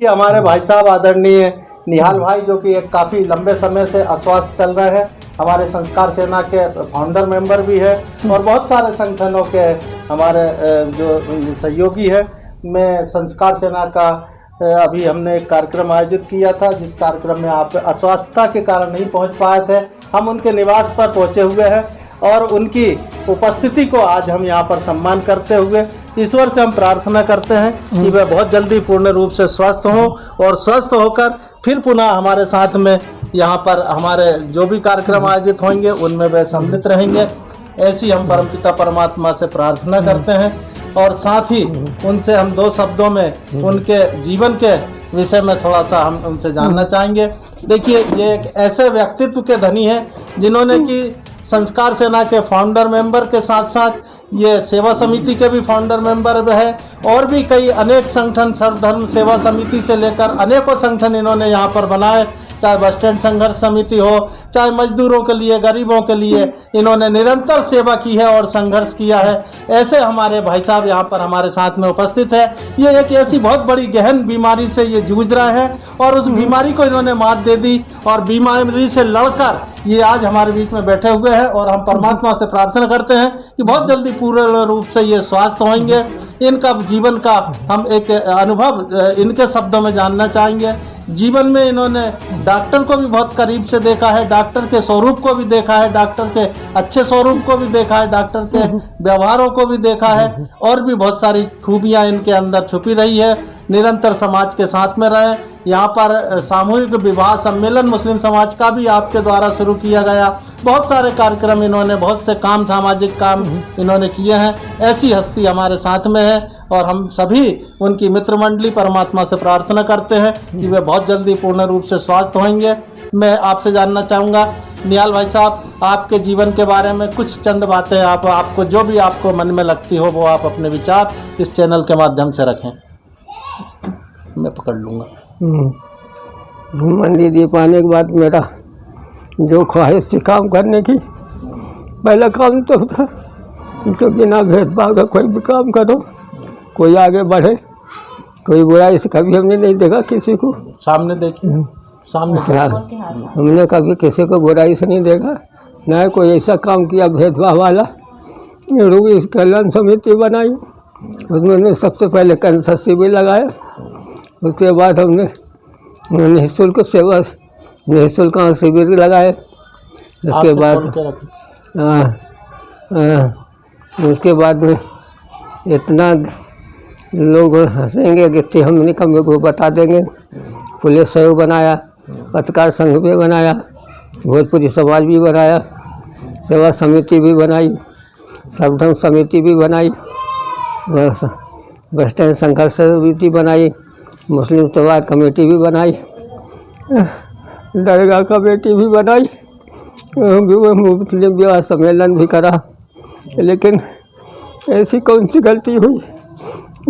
कि हमारे भाई साहब आदरणीय निहाल भाई, जो कि एक काफ़ी लंबे समय से अस्वस्थ चल रहे हैं, हमारे संस्कार सेना के फाउंडर मेंबर भी है और बहुत सारे संगठनों के हमारे जो सहयोगी है। मैं संस्कार सेना का अभी हमने एक कार्यक्रम आयोजित किया था, जिस कार्यक्रम में आप अस्वस्थता के कारण नहीं पहुंच पाए थे। हम उनके निवास पर पहुंचे हुए हैं और उनकी उपस्थिति को आज हम यहां पर सम्मान करते हुए ईश्वर से हम प्रार्थना करते हैं कि वह बहुत जल्दी पूर्ण रूप से स्वस्थ हों और स्वस्थ होकर फिर पुनः हमारे साथ में यहाँ पर हमारे जो भी कार्यक्रम आयोजित होंगे उनमें वे सम्मिलित रहेंगे। ऐसी हम परमपिता परमात्मा से प्रार्थना करते हैं और साथ ही उनसे हम दो शब्दों में उनके जीवन के विषय में थोड़ा सा हम उनसे जानना चाहेंगे। देखिए, ये एक ऐसे व्यक्तित्व के धनी हैं जिन्होंने कि संस्कार सेना के फाउंडर मेंबर के साथ साथ ये सेवा समिति के भी फाउंडर मेंबर है और भी कई अनेक संगठन, सर्वधर्म सेवा समिति से लेकर अनेकों संगठन इन्होंने यहाँ पर बनाए। चाहे बस स्टैंड संघर्ष समिति हो, चाहे मजदूरों के लिए, गरीबों के लिए इन्होंने निरंतर सेवा की है और संघर्ष किया है। ऐसे हमारे भाई साहब यहाँ पर हमारे साथ में उपस्थित है। ये एक ऐसी बहुत बड़ी गहन बीमारी से ये जूझ रहे हैं और उस बीमारी को इन्होंने मात दे दी और बीमारी से लड़कर ये आज हमारे बीच में बैठे हुए हैं और हम परमात्मा से प्रार्थना करते हैं कि बहुत जल्दी पूर्ण रूप से ये स्वस्थ होंगे। इनका जीवन का हम एक अनुभव इनके शब्दों में जानना चाहेंगे। जीवन में इन्होंने डॉक्टर को भी बहुत करीब से देखा है, डॉक्टर के स्वरूप को भी देखा है, डॉक्टर के अच्छे स्वरूप को भी देखा है, डॉक्टर के व्यवहारों को भी देखा है और भी बहुत सारी खूबियां इनके अंदर छुपी रही है। निरंतर समाज के साथ में रहे। यहाँ पर सामूहिक विवाह सम्मेलन मुस्लिम समाज का भी आपके द्वारा शुरू किया गया। बहुत सारे कार्यक्रम इन्होंने, बहुत से काम, सामाजिक काम इन्होंने किए हैं। ऐसी हस्ती हमारे साथ में है और हम सभी उनकी मित्र मंडली परमात्मा से प्रार्थना करते हैं कि वे बहुत जल्दी पूर्ण रूप से स्वस्थ होंगे। मैं आपसे जानना चाहूँगा निहाल भाई साहब, आपके जीवन के बारे में कुछ चंद बातें आपको जो भी आपको मन में लगती हो वो आप अपने विचार इस चैनल के माध्यम से रखें। मैं पकड़ लूँगा। मंदिर दे पाने के बाद मेरा जो ख्वाहिश थी काम करने की, पहला काम तो था कि बिना भेदभाव का कोई भी काम करो, कोई आगे बढ़े, कोई बुराई से कभी हमने नहीं देखा किसी को। सामने देखिए, सामने क्या हमने कभी किसी को बुराई से नहीं देखा, न कोई ऐसा काम किया भेदभाव वाला। रूबी कल्याण समिति बनाई, उसमें सबसे पहले कैंसर शिविर लगाया। उसके बाद हमने निःशुल्क सेवा, निःशुल्क शिविर लगाए। उसके बाद में इतना लोग हंसेंगे कि हमने कम को बता देंगे। पुलिस सहयोग बनाया, पत्रकार संघ भी बनाया, भोजपुरी समाज भी बनाया, सेवा समिति भी बनाई, सर्वधर्म समिति भी बनाई, बस स्टैंड संघर्ष समिति बनाई, मुस्लिम सेवा कमेटी भी बनाई, दरगाह कमेटी भी बनाई, मुस्लिम विवाह सम्मेलन भी करा। लेकिन ऐसी कौन सी गलती हुई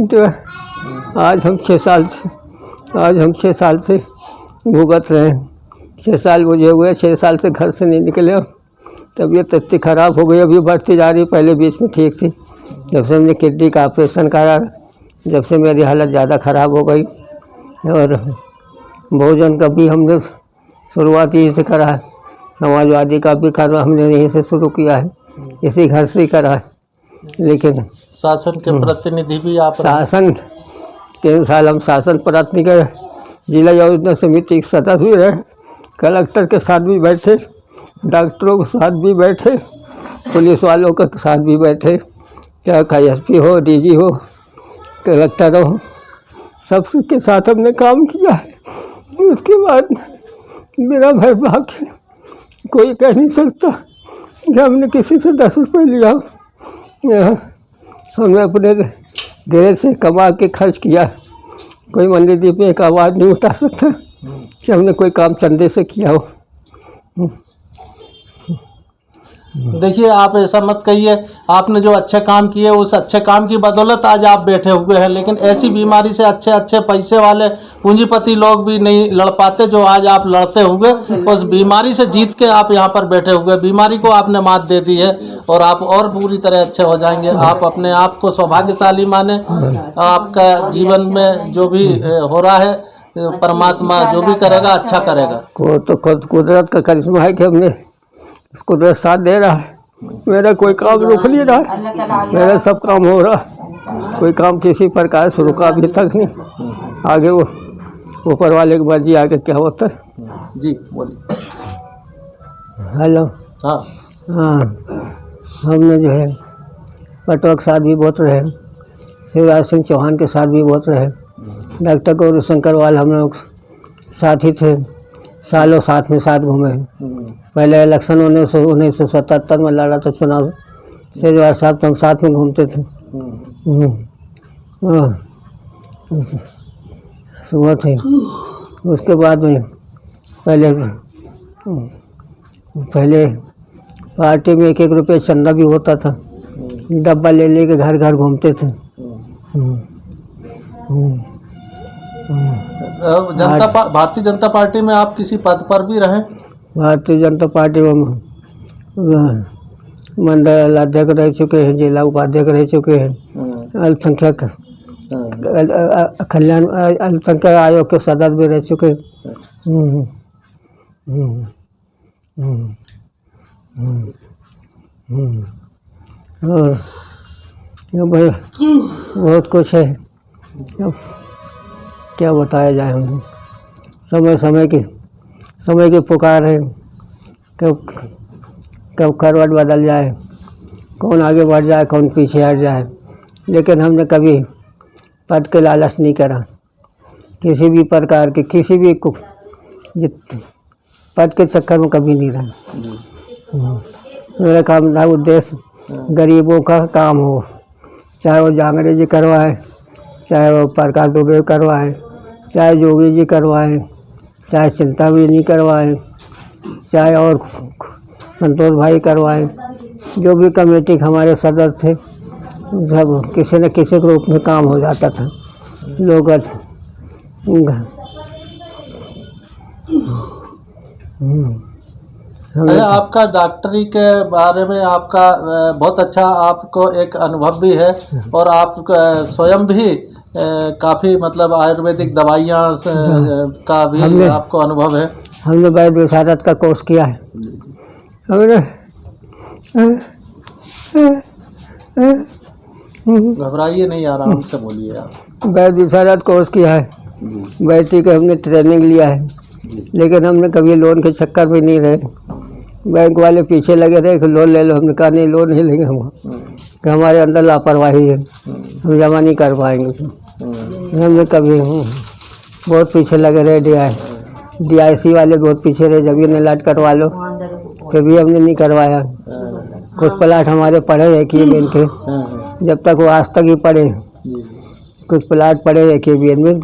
तो आज हम 6 साल से भुगत रहे हैं। 6 साल मुझे हुए, 6 साल से घर से नहीं निकले। तबीयत इतनी ख़राब हो गई, अभी बढ़ती जा रही। पहले बीच में ठीक थी, जब से हमने किडनी का ऑपरेशन करा, जब से मेरी हालत ज़्यादा ख़राब हो गई। और भोजन का भी हमने शुरुआत यहीं से करा है, समाजवादी का भी करा हमने यहीं से शुरू किया है, इसी घर से ही करा है। लेकिन शासन के प्रतिनिधि भी आप शासन 3 साल हम शासन प्रतिनिधि के जिला योजना समिति के सदस्य भी रहे, कलेक्टर के साथ भी बैठे, डॉक्टरों के साथ भी बैठे, पुलिस वालों के साथ भी बैठे, चाहे एसपी हो, डीजी हो, कलेक्टर हो, सबके साथ हमने काम किया है। उसके बाद मेरा भाग्य कोई कह नहीं सकता कि हमने किसी से 10 रुपये लिया। हमने अपने गैर से कमा के खर्च किया। कोई मंदिर दीप में एक आवाज़ नहीं उठा सकता कि हमने कोई काम चंदे से किया हो। देखिए, आप ऐसा मत कहिए, आपने जो अच्छे काम किए उस अच्छे काम की बदौलत आज आप बैठे हुए हैं। लेकिन ऐसी बीमारी से अच्छे पैसे वाले पूंजीपति लोग भी नहीं लड़ पाते जो आज आप लड़ते हुए उस बीमारी से जीत के आप यहाँ पर बैठे हुए। बीमारी को आपने मात दे दी है और आप और पूरी तरह अच्छे हो जाएंगे। आप अपने आप को सौभाग्यशाली माने। आपका जीवन में जो भी हो रहा है परमात्मा जो भी करेगा अच्छा करेगा। वो तो खुद कुदरत का करिश्मा है कि हमने कुदरत साथ दे रहा है। मेरा कोई काम रुक नहीं रहा, मेरा सब काम हो रहा, कोई काम किसी प्रकार से रुका अभी तक नहीं। आगे वो ऊपर वाले की मर्जी, आगे क्या होता है। जी बोलिए। हेलो। हाँ हाँ, हमने जो है पटवा के साथ भी बहुत रहे, शिवराज सिंह चौहान के साथ भी बहुत रहे, डॉक्टर गौरी शंकर वाल हम लोग साथी थे, सालों साथ में साथ घूमे हैं। पहले इलेक्शन 1977 में लड़ा था चुनाव, शिवराज साहब तो हम साथ में घूमते थे। सुबह थे। उसके बाद में पहले पार्टी में 1-1 रुपये चंदा भी होता था, डब्बा ले लेके घर घर घूमते थे। भारतीय जनता पार्टी में आप किसी पद पर भी रहे? भारतीय जनता पार्टी में मंडल अध्यक्ष रह चुके हैं, जिला उपाध्यक्ष रह चुके हैं, अल्पसंख्यक कल्याण अल्पसंख्यक आयोग के सदस्य भी रह चुके हैं। और बहुत कुछ है, अब क्या बताया जाए। हम समय की पुकार है, कब करवट बदल जाए, कौन आगे बढ़ जाए, कौन पीछे हट जाए। लेकिन हमने कभी पद के लालच नहीं करा, किसी भी प्रकार के, किसी भी पद के चक्कर में कभी नहीं रहा। मेरा काम था, उद्देश्य गरीबों का काम हो, चाहे वो जांगड़े जी करवाए, चाहे वो प्रकाश दुबे करवाए, चाहे जोगी जी करवाए, चाहे चिंतामणि करवाए, चाहे और संतोष भाई करवाए, जो भी कमेटी के हमारे सदस्य थे, सब किसी न किसी रूप में काम हो जाता था। लोग आपका डॉक्टरी के बारे में आपका बहुत अच्छा आपको एक अनुभव भी है, और आप स्वयं भी काफ़ी मतलब आयुर्वेदिक दवाइयाँ का भी आपको अनुभव है। हमने वैद्य विशारद का कोर्स किया है। हमने घबराइए नहीं, आराम से बोलिए आप। वैद्य विशारद कोर्स किया है, वैद्य का हमने ट्रेनिंग लिया है, लेकिन हमने कभी लोन के चक्कर में नहीं रहे। बैंक वाले पीछे लगे रहे कि लोन ले लो, हमने कहा नहीं, लोन नहीं लेंगे हम, कि हमारे अंदर लापरवाही है, हम जमा नहीं कर पाएंगे। हमने कभी बहुत पीछे लगे रहे, DIC वाले बहुत पीछे रहे, जब ये इलाज करवा लो, फिर भी हमने नहीं करवाया। कुछ प्लाट हमारे पड़े रहे KBN के, जब तक वो आज तक ही पड़े, कुछ प्लाट पड़े रहे KBN में,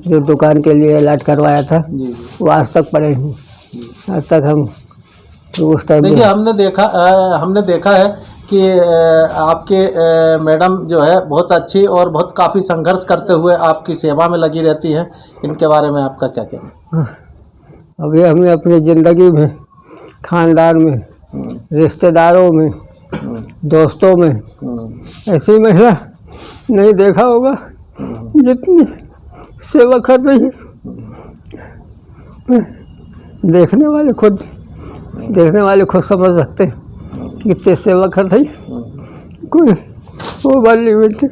जो दुकान के लिए इलाज करवाया था, वो आज तक पड़े हैं। आज तक हम उस टाइम देखिए हमने देखा है कि आपके मैडम जो है बहुत अच्छी और बहुत काफ़ी संघर्ष करते हुए आपकी सेवा में लगी रहती हैं। इनके बारे में आपका क्या कहना? अभी हमने अपनी ज़िंदगी में, खानदान में, रिश्तेदारों में, दोस्तों में ऐसी महिला नहीं देखा होगा जितनी सेवा कर रही है। देखने वाले खुद समझ सकते हैं कितने सेवा कर रही। कोई वो वाली बेटी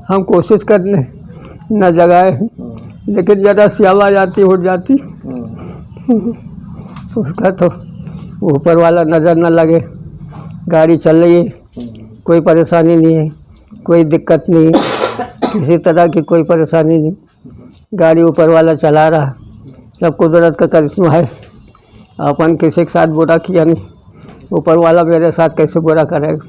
हम कोशिश करने न जगाए, लेकिन ज़रा सी आवाज़ आती उठ जाती, उसका तो ऊपर वाला नज़र न लगे। गाड़ी चल रही है, कोई परेशानी नहीं है, कोई दिक्कत नहीं है, किसी तरह की कोई परेशानी नहीं, गाड़ी ऊपर वाला चला रहा, सब कुदरत का करिश्मा है। अपन किसी के साथ बुरा किया नहीं, ऊपर वाला मेरे साथ कैसे बुरा करेगा।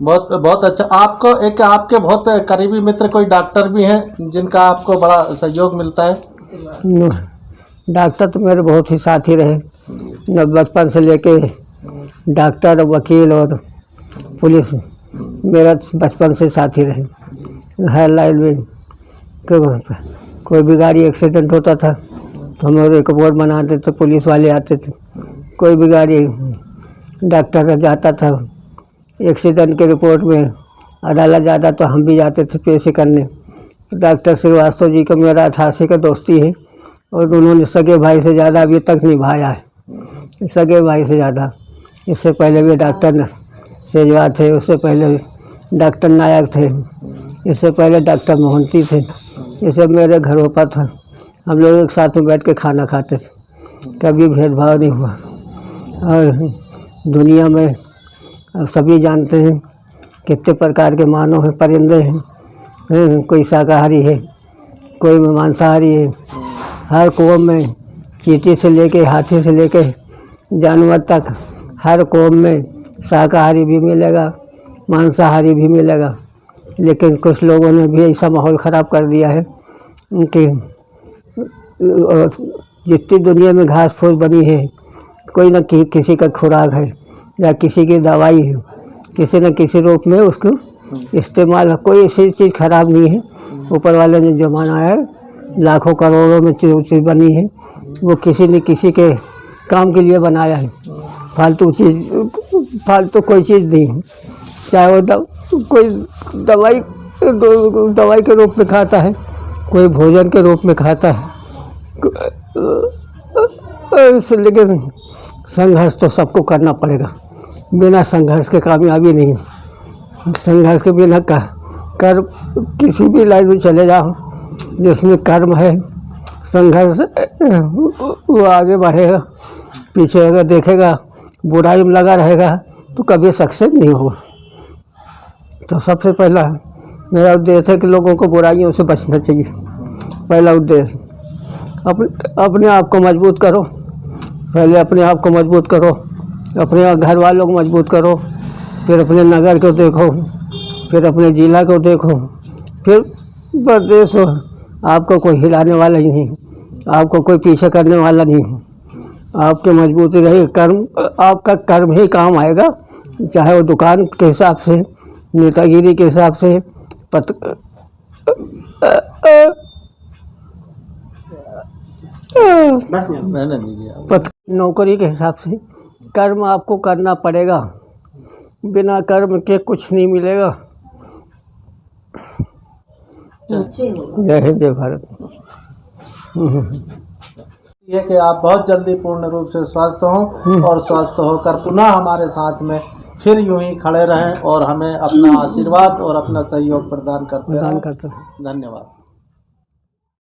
बहुत अच्छा। आपके बहुत करीबी मित्र कोई डॉक्टर भी हैं जिनका आपको बड़ा सहयोग मिलता है? डॉक्टर तो मेरे बहुत ही साथी रहे, बचपन से लेके डॉक्टर, वकील और पुलिस मेरा बचपन से साथी रहे। हर लाइन में कोई भी गाड़ी एक्सीडेंट होता था तो हम लोग रिपोर्ट बनाते थे, पुलिस वाले आते थे। कोई भी गाड़ी डॉक्टर जाता था एक्सीडेंट के रिपोर्ट में, अदालत जाता तो हम भी जाते थे पेशी करने। डॉक्टर श्रीवास्तव जी का मेरा 88 का दोस्ती है और उन्होंने सगे भाई से ज़्यादा अभी तक निभाया है, सगे भाई से ज़्यादा। इससे पहले भी डॉक्टर सेजवा थे, उससे पहले डॉक्टर नायक थे, इससे पहले डॉक्टर मोहंती थे। ये सब मेरे घरों पर था, हम लोग एक साथ में बैठ के खाना खाते थे, कभी भेदभाव नहीं हुआ। और दुनिया में अब सभी जानते हैं कितने प्रकार के मानव हैं, परिंदे हैं, कोई शाकाहारी है, कोई मांसाहारी है। हर कौम में चींटी से लेके हाथी से लेके जानवर तक हर कौम में शाकाहारी भी मिलेगा, मांसाहारी भी मिलेगा। लेकिन कुछ लोगों ने भी ऐसा माहौल ख़राब कर दिया है कि जितनी दुनिया में घास फूस बनी है, कोई न किसी का खुराक है या किसी की दवाई है, किसी न किसी रूप में उसको इस्तेमाल, कोई ऐसी चीज़ खराब नहीं है। ऊपर वाले ने जो बनाया है, लाखों करोड़ों में चीज़ बनी है, वो किसी न किसी के काम के लिए बनाया है। फालतू कोई चीज़ नहीं है। चाहे वो कोई दवाई के रूप में खाता है, कोई भोजन के रूप में खाता है। लेकिन संघर्ष तो सबको करना पड़ेगा, बिना संघर्ष के कामयाबी नहीं। संघर्ष के बिना कर्म, किसी भी लाइन में चले जाओ जिसमें कर्म है, संघर्ष, वो आगे बढ़ेगा। पीछे अगर देखेगा, बुराई में लगा रहेगा तो कभी सक्सेस नहीं होगा। तो सबसे पहला मेरा उद्देश्य है कि लोगों को बुराइयों से बचना चाहिए। पहला उद्देश्य अपने आप को मजबूत करो, पहले अपने आप को मजबूत करो, अपने घर वालों को मजबूत करो, फिर अपने नगर को देखो, फिर अपने ज़िला को देखो, फिर प्रदेश हो। आपको कोई हिलाने वाला ही नहीं, आपको कोई पीछे करने वाला नहीं। आपके मजबूती रही, कर्म, आपका कर्म ही काम आएगा। चाहे वो दुकान के हिसाब से, नेतागिरी के हिसाब से, नौकरी के हिसाब से कर्म आपको करना पड़ेगा। बिना कर्म के कुछ नहीं मिलेगा। जय हिंद, जय भारत। ये कि आप बहुत जल्दी पूर्ण रूप से स्वस्थ हों और स्वस्थ होकर पुनः हमारे साथ में फिर यूं ही खड़े रहें और हमें अपना आशीर्वाद और अपना सहयोग प्रदान करते रहें। धन्यवाद।